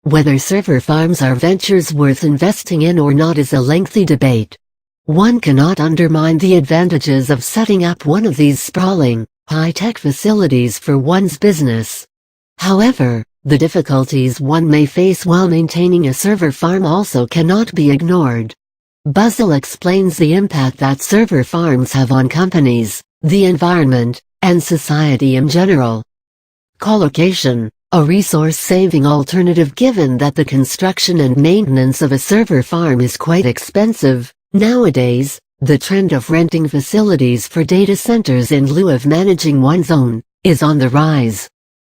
Whether server farms are ventures worth investing in or not is a lengthy debate. One cannot undermine the advantages of setting up one of these sprawling, high-tech facilities for one's business. However, the difficulties one may face while maintaining a server farm also cannot be ignored. Buzzell explains the impact that server farms have on companies, the environment, and society in general. Colocation, a resource-saving alternative given that the construction and maintenance of a server farm is quite expensive. Nowadays, the trend of renting facilities for data centers in lieu of managing one's own is on the rise.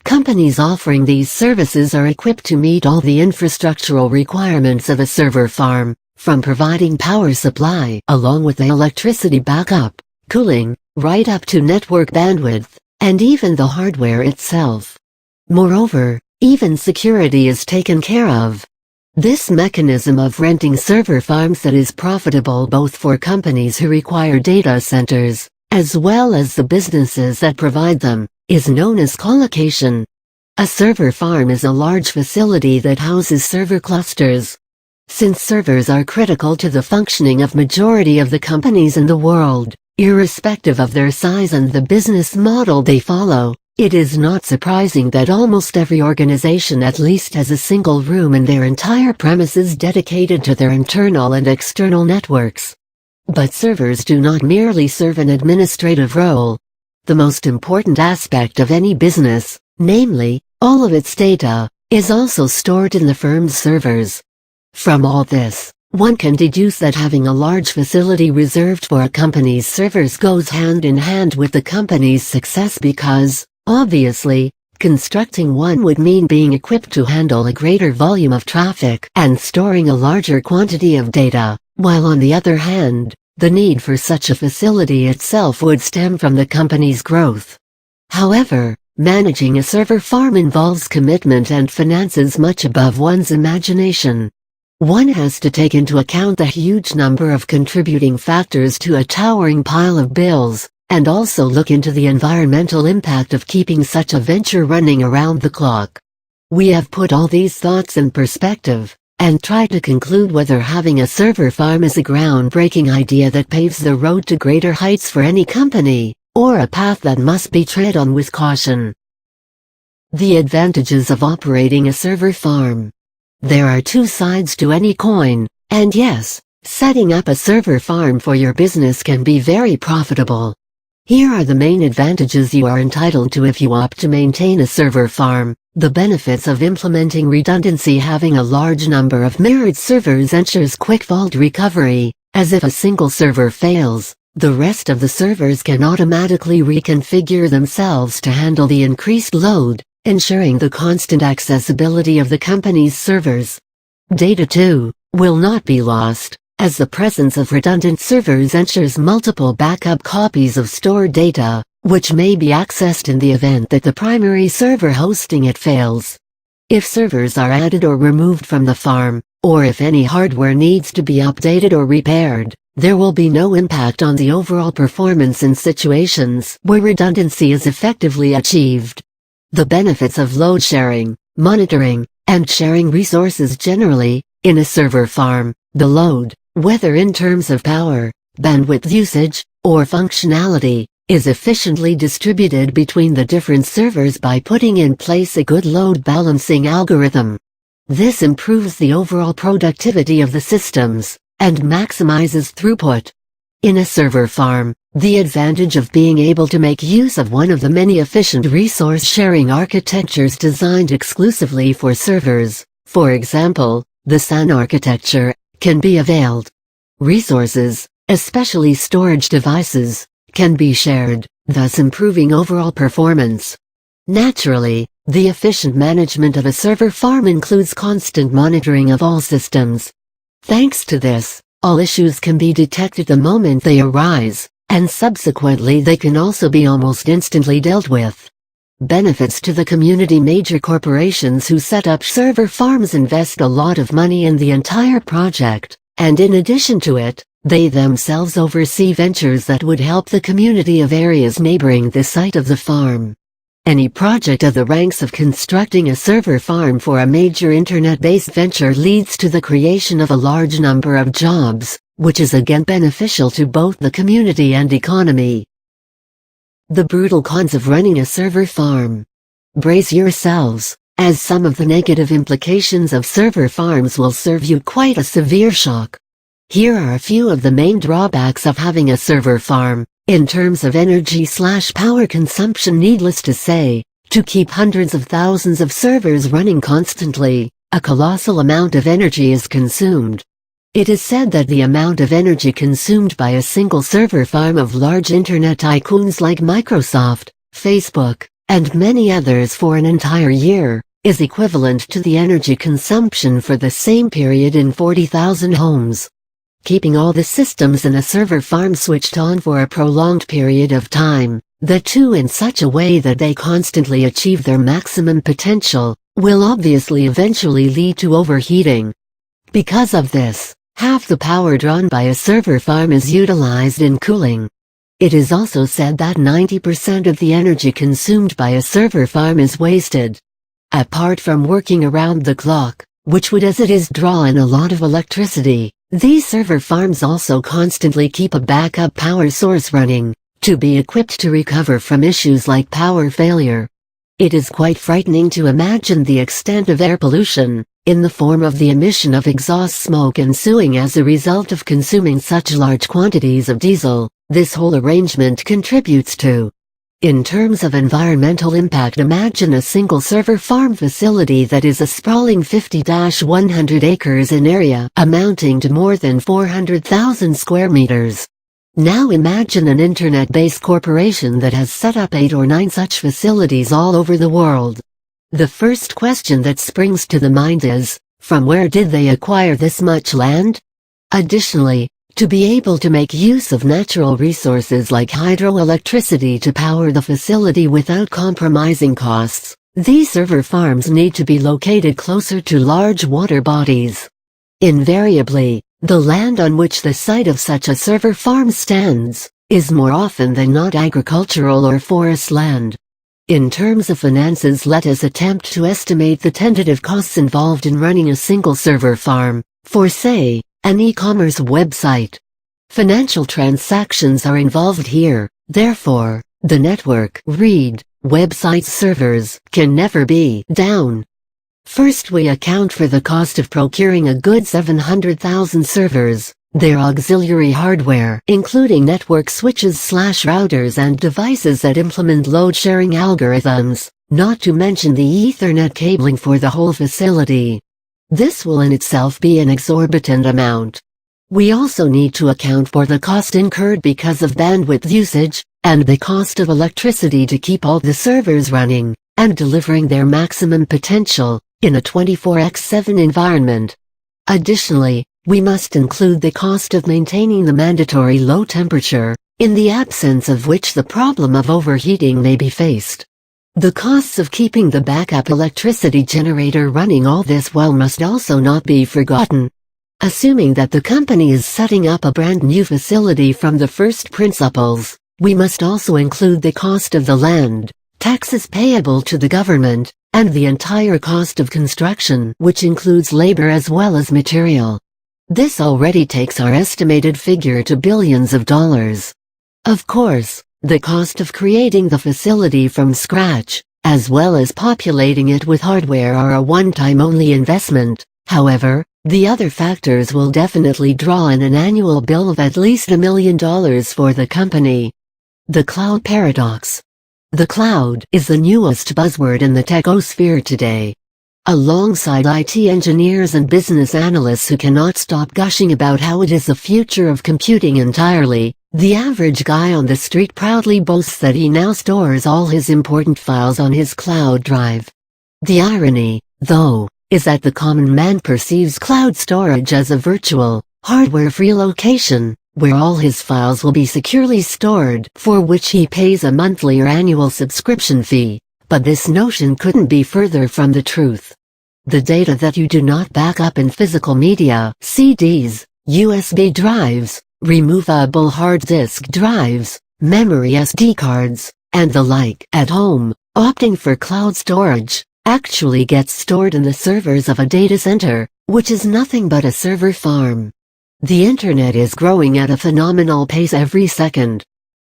Companies offering these services are equipped to meet all the infrastructural requirements of a server farm, from providing power supply along with the electricity backup, cooling, right up to network bandwidth, and even the hardware itself. Moreover, even security is taken care of. This mechanism of renting server farms that is profitable both for companies who require data centers, as well as the businesses that provide them, is known as colocation. A server farm is a large facility that houses server clusters. Since servers are critical to the functioning of majority of the companies in the world, irrespective of their size and the business model they follow, it is not surprising that almost every organization at least has a single room in their entire premises dedicated to their internal and external networks. But servers do not merely serve an administrative role. The most important aspect of any business, namely, all of its data, is also stored in the firm's servers. From all this, one can deduce that having a large facility reserved for a company's servers goes hand in hand with the company's success because, obviously, constructing one would mean being equipped to handle a greater volume of traffic and storing a larger quantity of data, while on the other hand, the need for such a facility itself would stem from the company's growth. However, managing a server farm involves commitment and finances much above one's imagination. One has to take into account the huge number of contributing factors to a towering pile of bills, and also look into the environmental impact of keeping such a venture running around the clock. We have put all these thoughts in perspective, and try to conclude whether having a server farm is a groundbreaking idea that paves the road to greater heights for any company, or a path that must be tread on with caution. The advantages of operating a server farm. There are two sides to any coin, and yes, setting up a server farm for your business can be very profitable. Here are the main advantages you are entitled to if you opt to maintain a server farm. The benefits of implementing redundancy. Having a large number of mirrored servers ensures quick fault recovery, as if a single server fails, the rest of the servers can automatically reconfigure themselves to handle the increased load, ensuring the constant accessibility of the company's servers. Data too will not be lost, as the presence of redundant servers ensures multiple backup copies of stored data, which may be accessed in the event that the primary server hosting it fails. If servers are added or removed from the farm, or if any hardware needs to be updated or repaired, there will be no impact on the overall performance in situations where redundancy is effectively achieved. The benefits of load sharing, monitoring, and sharing resources generally. In a server farm, the load, whether in terms of power, bandwidth usage, or functionality, is efficiently distributed between the different servers by putting in place a good load balancing algorithm. This improves the overall productivity of the systems, and maximizes throughput. In a server farm, the advantage of being able to make use of one of the many efficient resource-sharing architectures designed exclusively for servers, for example, the SAN architecture, can be availed. Resources, especially storage devices, can be shared, thus improving overall performance. Naturally, the efficient management of a server farm includes constant monitoring of all systems. Thanks to this, all issues can be detected the moment they arise, and subsequently they can also be almost instantly dealt with. Benefits to the community. Major corporations who set up server farms invest a lot of money in the entire project, and in addition to it, they themselves oversee ventures that would help the community of areas neighboring the site of the farm. Any project of the ranks of constructing a server farm for a major internet-based venture leads to the creation of a large number of jobs, which is again beneficial to both the community and economy. The brutal cons of running a server farm. Brace yourselves, as some of the negative implications of server farms will serve you quite a severe shock. Here are a few of the main drawbacks of having a server farm. In terms of energy/power consumption, needless to say, to keep hundreds of thousands of servers running constantly, a colossal amount of energy is consumed. It is said that the amount of energy consumed by a single server farm of large internet tycoons like Microsoft, Facebook, and many others for an entire year, is equivalent to the energy consumption for the same period in 40,000 homes. Keeping all the systems in a server farm switched on for a prolonged period of time, the two in such a way that they constantly achieve their maximum potential, will obviously eventually lead to overheating. Because of this, half the power drawn by a server farm is utilized in cooling. It is also said that 90% of the energy consumed by a server farm is wasted. Apart from working around the clock, which would as it is draw in a lot of electricity, these server farms also constantly keep a backup power source running, to be equipped to recover from issues like power failure. It is quite frightening to imagine the extent of air pollution, in the form of the emission of exhaust smoke ensuing as a result of consuming such large quantities of diesel. This whole arrangement contributes to. In terms of environmental impact, imagine a single server farm facility that is a sprawling 50-100 acres in area, amounting to more than 400,000 square meters. Now imagine an internet-based corporation that has set up 8 or 9 such facilities all over the world. The first question that springs to the mind is, from where did they acquire this much land? Additionally, to be able to make use of natural resources like hydroelectricity to power the facility without compromising costs, these server farms need to be located closer to large water bodies. Invariably, the land on which the site of such a server farm stands, is more often than not agricultural or forest land. In terms of finances, let us attempt to estimate the tentative costs involved in running a single server farm, for say, an e-commerce website. Financial transactions are involved here, therefore, the network website servers can never be down. First, we account for the cost of procuring a good 700,000 servers, their auxiliary hardware, including network switches/routers and devices that implement load-sharing algorithms, not to mention the Ethernet cabling for the whole facility. This will in itself be an exorbitant amount. We also need to account for the cost incurred because of bandwidth usage, and the cost of electricity to keep all the servers running, and delivering their maximum potential, in a 24/7 environment. Additionally, we must include the cost of maintaining the mandatory low temperature, in the absence of which the problem of overheating may be faced. The costs of keeping the backup electricity generator running all this while must also not be forgotten. Assuming that the company is setting up a brand new facility from the first principles, we must also include the cost of the land, taxes payable to the government, and the entire cost of construction, which includes labor as well as material. This already takes our estimated figure to billions of dollars. Of course, the cost of creating the facility from scratch, as well as populating it with hardware, are a one-time only investment. However, the other factors will definitely draw in an annual bill of at least $1 million for the company. The cloud paradox. The cloud is the newest buzzword in the techosphere today. Alongside IT engineers and business analysts who cannot stop gushing about how it is the future of computing entirely, the average guy on the street proudly boasts that he now stores all his important files on his cloud drive. The irony, though, is that the common man perceives cloud storage as a virtual, hardware-free location, where all his files will be securely stored, for which he pays a monthly or annual subscription fee. But this notion couldn't be further from the truth. The data that you do not back up in physical media, CDs, USB drives, removable hard disk drives, memory SD cards, and the like at home, opting for cloud storage, actually gets stored in the servers of a data center, which is nothing but a server farm. The internet is growing at a phenomenal pace every second.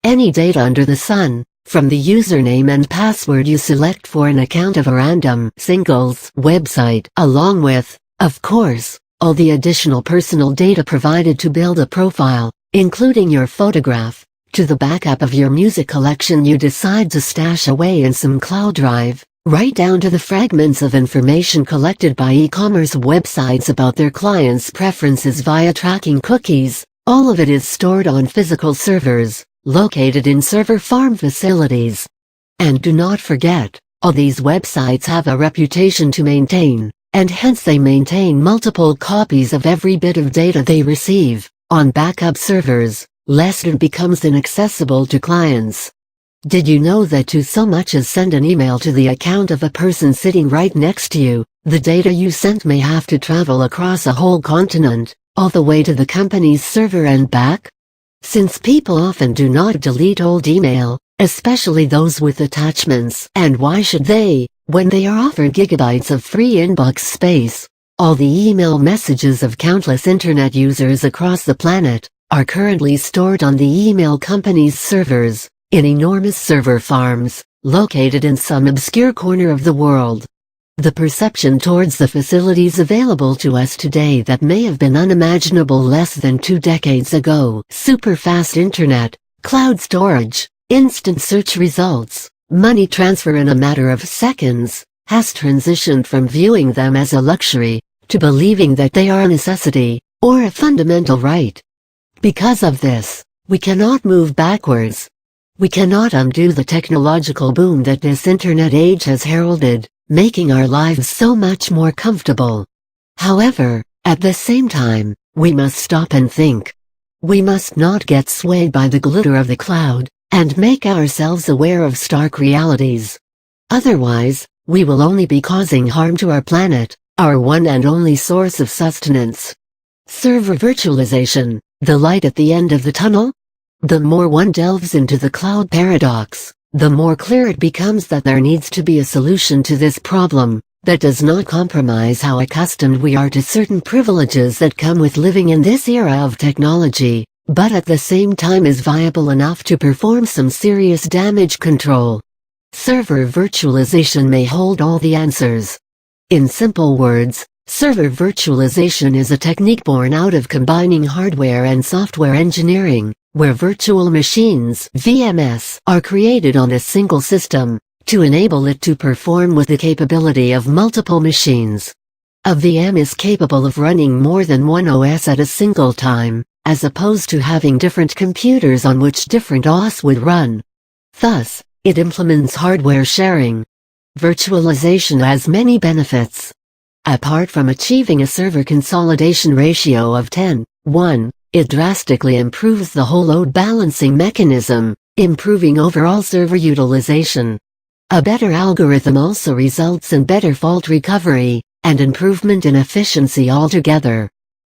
Any data under the sun, from the username and password you select for an account of a random singles website, along with, of course, all the additional personal data provided to build a profile, including your photograph, to the backup of your music collection you decide to stash away in some cloud drive, right down to the fragments of information collected by e-commerce websites about their clients' preferences via tracking cookies. All of it is stored on physical servers, located in server farm facilities. And do not forget, all these websites have a reputation to maintain, and hence they maintain multiple copies of every bit of data they receive, on backup servers, lest it becomes inaccessible to clients. Did you know that to so much as send an email to the account of a person sitting right next to you, the data you sent may have to travel across a whole continent, all the way to the company's server and back? Since people often do not delete old email, especially those with attachments, and why should they, when they are offered gigabytes of free inbox space? All the email messages of countless internet users across the planet are currently stored on the email company's servers, in enormous server farms, located in some obscure corner of the world. The perception towards the facilities available to us today that may have been unimaginable less than 2 decades ago, super-fast internet, cloud storage, instant search results, money transfer in a matter of seconds, has transitioned from viewing them as a luxury, to believing that they are a necessity, or a fundamental right. Because of this, we cannot move backwards. We cannot undo the technological boom that this internet age has heralded, making our lives so much more comfortable. However, at the same time, we must stop and think. We must not get swayed by the glitter of the cloud, and make ourselves aware of stark realities. Otherwise, we will only be causing harm to our planet, our one and only source of sustenance. Server virtualization, the light at the end of the tunnel? The more one delves into the cloud paradox, the more clear it becomes that there needs to be a solution to this problem, that does not compromise how accustomed we are to certain privileges that come with living in this era of technology, but at the same time is viable enough to perform some serious damage control. Server virtualization may hold all the answers. In simple words, server virtualization is a technique born out of combining hardware and software engineering, where virtual machines (VMS) are created on a single system, to enable it to perform with the capability of multiple machines. A VM is capable of running more than one OS at a single time, as opposed to having different computers on which different OS would run. Thus, it implements hardware sharing. Virtualization has many benefits. Apart from achieving a server consolidation ratio of 10:1, it drastically improves the whole load balancing mechanism, improving overall server utilization. A better algorithm also results in better fault recovery, and improvement in efficiency altogether.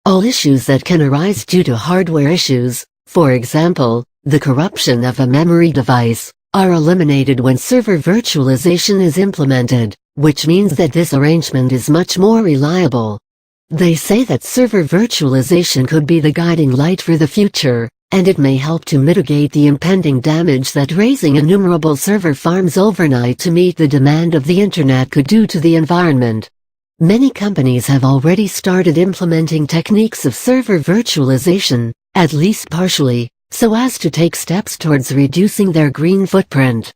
All issues that can arise due to hardware issues, for example, the corruption of a memory device, are eliminated when server virtualization is implemented, which means that this arrangement is much more reliable. They say that server virtualization could be the guiding light for the future, and it may help to mitigate the impending damage that raising innumerable server farms overnight to meet the demand of the internet could do to the environment. Many companies have already started implementing techniques of server virtualization, at least partially, so as to take steps towards reducing their green footprint.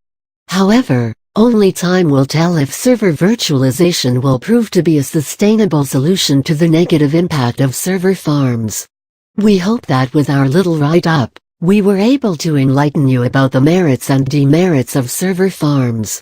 However, only time will tell if server virtualization will prove to be a sustainable solution to the negative impact of server farms. We hope that with our little write-up, we were able to enlighten you about the merits and demerits of server farms.